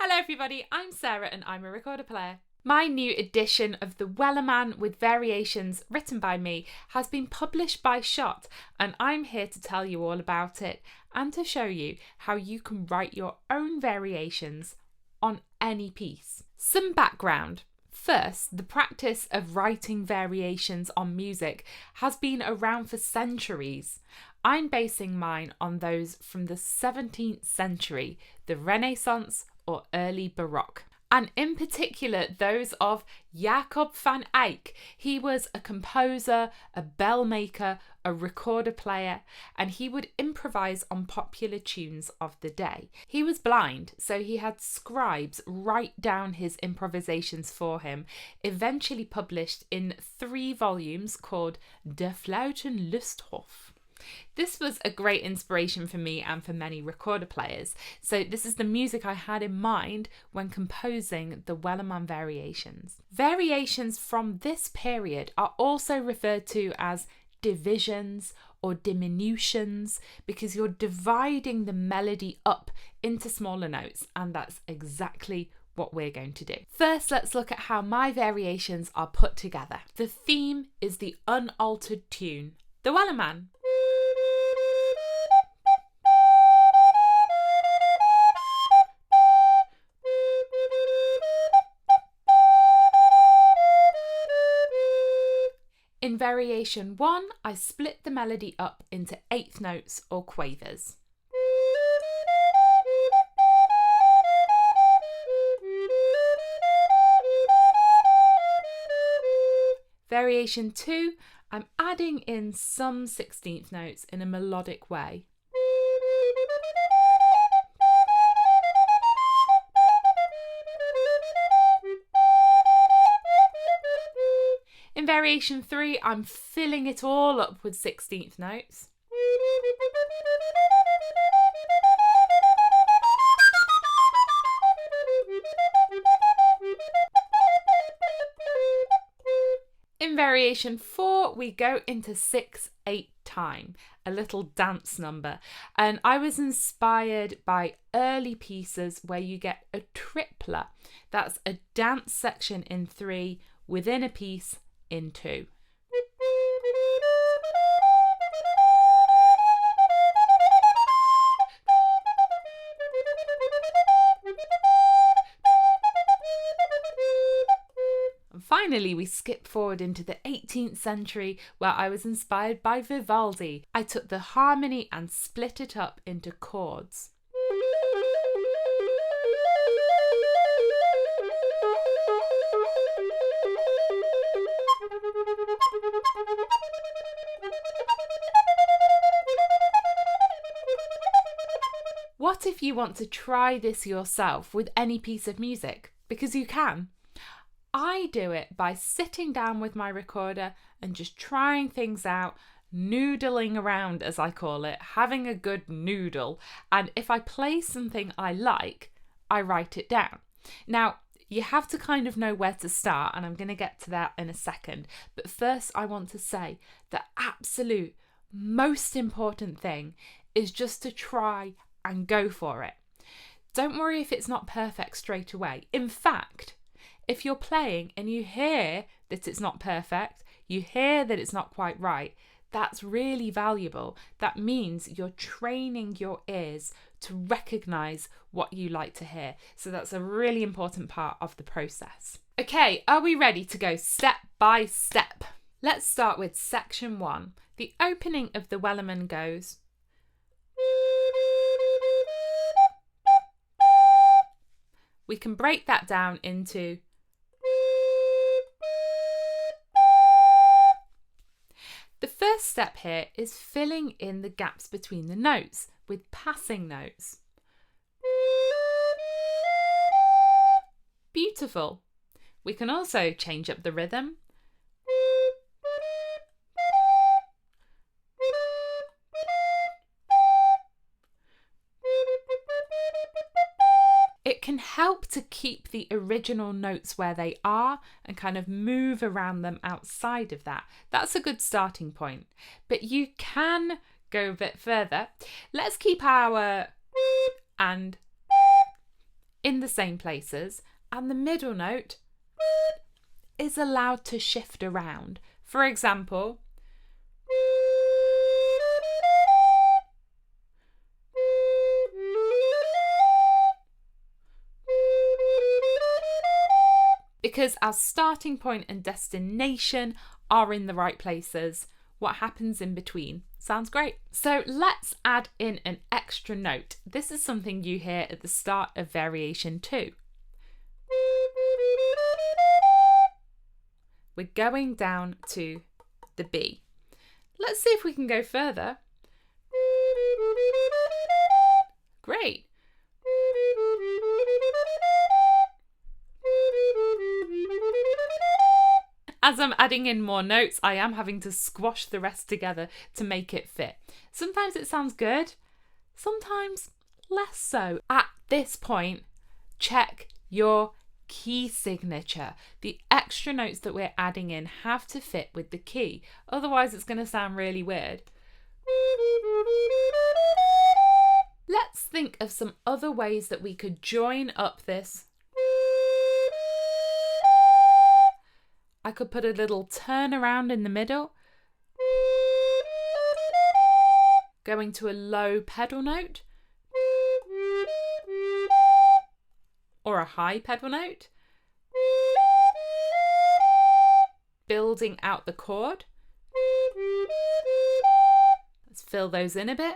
Hello everybody, I'm Sarah and I'm a recorder player. My new edition of the Wellerman with variations written by me has been published by Shot, and I'm here to tell you all about it and to show you how you can write your own variations on any piece. Some background. First, the practice of writing variations on music has been around for centuries. I'm basing mine on those from the 17th century, the Renaissance or early Baroque, and in particular those of Jacob van Eyck. He was a composer, a bell maker, a recorder player, and he would improvise on popular tunes of the day. He was blind, so he had scribes write down his improvisations for him, eventually published in 3 volumes called Der Flauten Lusthof. This was a great inspiration for me and for many recorder players. So this is the music I had in mind when composing the Wellerman variations. Variations from this period are also referred to as divisions or diminutions because you're dividing the melody up into smaller notes, and that's exactly what we're going to do. First, let's look at how my variations are put together. The theme is the unaltered tune, the Wellerman. In variation 1, I split the melody up into 8th notes or quavers. Variation 2, I'm adding in some 16th notes in a melodic way. In variation 3, I'm filling it all up with 16th notes. In variation 4, we go into 6/8 time, a little dance number, and I was inspired by early pieces where you get a tripler. That's a dance section in 3 within a piece in 2. And finally, we skip forward into the 18th century where I was inspired by Vivaldi. I took the harmony and split it up into chords. What if you want to try this yourself with any piece of music? Because you can. I do it by sitting down with my recorder and just trying things out, noodling around as I call it, having a good noodle, and if I play something I like, I write it down. Now, you have to kind of know where to start, and I'm going to get to that in a second, but first I want to say the absolute most important thing is just to try and go for it. Don't worry if it's not perfect straight away. In fact, if you're playing and you hear that it's not perfect, you hear that it's not quite right, that's really valuable. That means you're training your ears to recognise what you like to hear. So that's a really important part of the process. Okay, are we ready to go step by step? Let's start with section 1. The opening of the Wellerman goes. We can break that down into the first step here is filling in the gaps between the notes with passing notes. Beautiful. We can also change up the rhythm. It can help to keep the original notes where they are and kind of move around them outside of that. That's a good starting point. But you can go a bit further. Let's keep our and in the same places, and the middle note is allowed to shift around. For example, because our starting point and destination are in the right places, what happens in between sounds great. So let's add in an extra note. This is something you hear at the start of variation 2. We're going down to the B. Let's see if we can go further. Great. As I'm adding in more notes, I am having to squash the rest together to make it fit. Sometimes it sounds good, sometimes less so. At this point, check your key signature. The extra notes that we're adding in have to fit with the key, otherwise it's going to sound really weird. Let's think of some other ways that we could join up this. I could put a little turn around in the middle, going to a low pedal note, or a high pedal note, building out the chord. Let's fill those in a bit.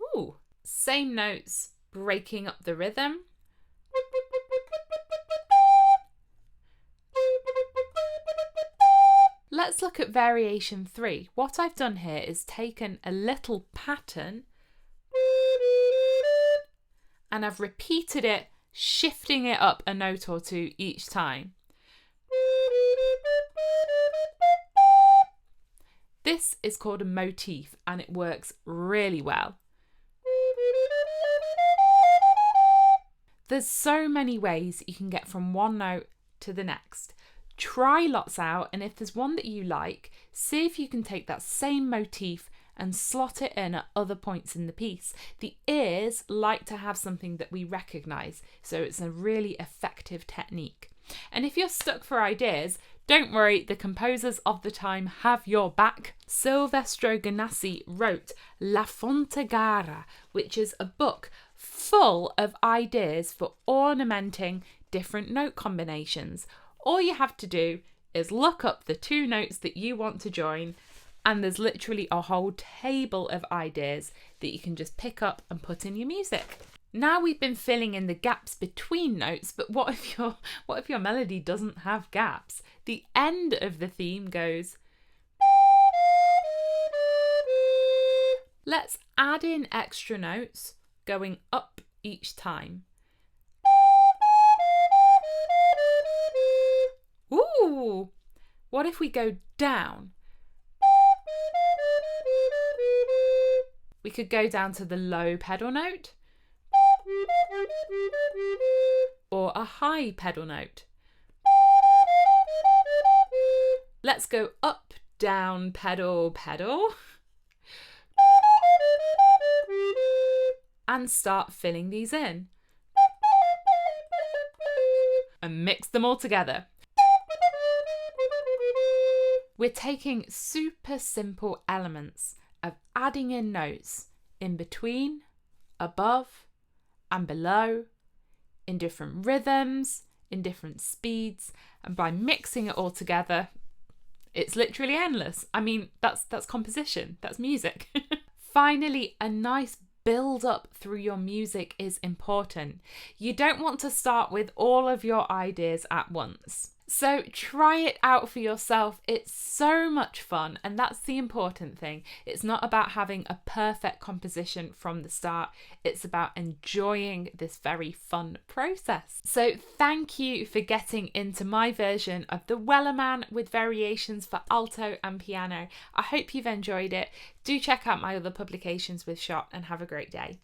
Ooh, same notes, breaking up the rhythm. Let's look at variation 3. What I've done here is taken a little pattern and I've repeated it, shifting it up a note or two each time. This is called a motif and it works really well. There's so many ways you can get from one note to the next. Try lots out, and if there's one that you like, see if you can take that same motif and slot it in at other points in the piece. The ears like to have something that we recognise, so it's a really effective technique. And if you're stuck for ideas, don't worry, the composers of the time have your back. Silvestro Ganassi wrote La Fontegara, which is a book full of ideas for ornamenting different note combinations. All you have to do is look up the two notes that you want to join, and there's literally a whole table of ideas that you can just pick up and put in your music. Now we've been filling in the gaps between notes, but what if your melody doesn't have gaps? The end of the theme goes. Let's add in extra notes going up each time. Ooh, what if we go down? We could go down to the low pedal note or a high pedal note. Let's go up, down, pedal, pedal, and start filling these in and mix them all together. We're taking super simple elements of adding in notes in between, above, and below, in different rhythms, in different speeds, and by mixing it all together, it's literally endless. I mean, that's composition, that's music. Finally, a nice build up through your music is important. You don't want to start with all of your ideas at once. So try it out for yourself. It's so much fun, and that's the important thing. It's not about having a perfect composition from the start. It's about enjoying this very fun process. So thank you for getting into my version of the Wellerman with variations for alto and piano. I hope you've enjoyed it. Do check out my other publications with Shot and have a great day.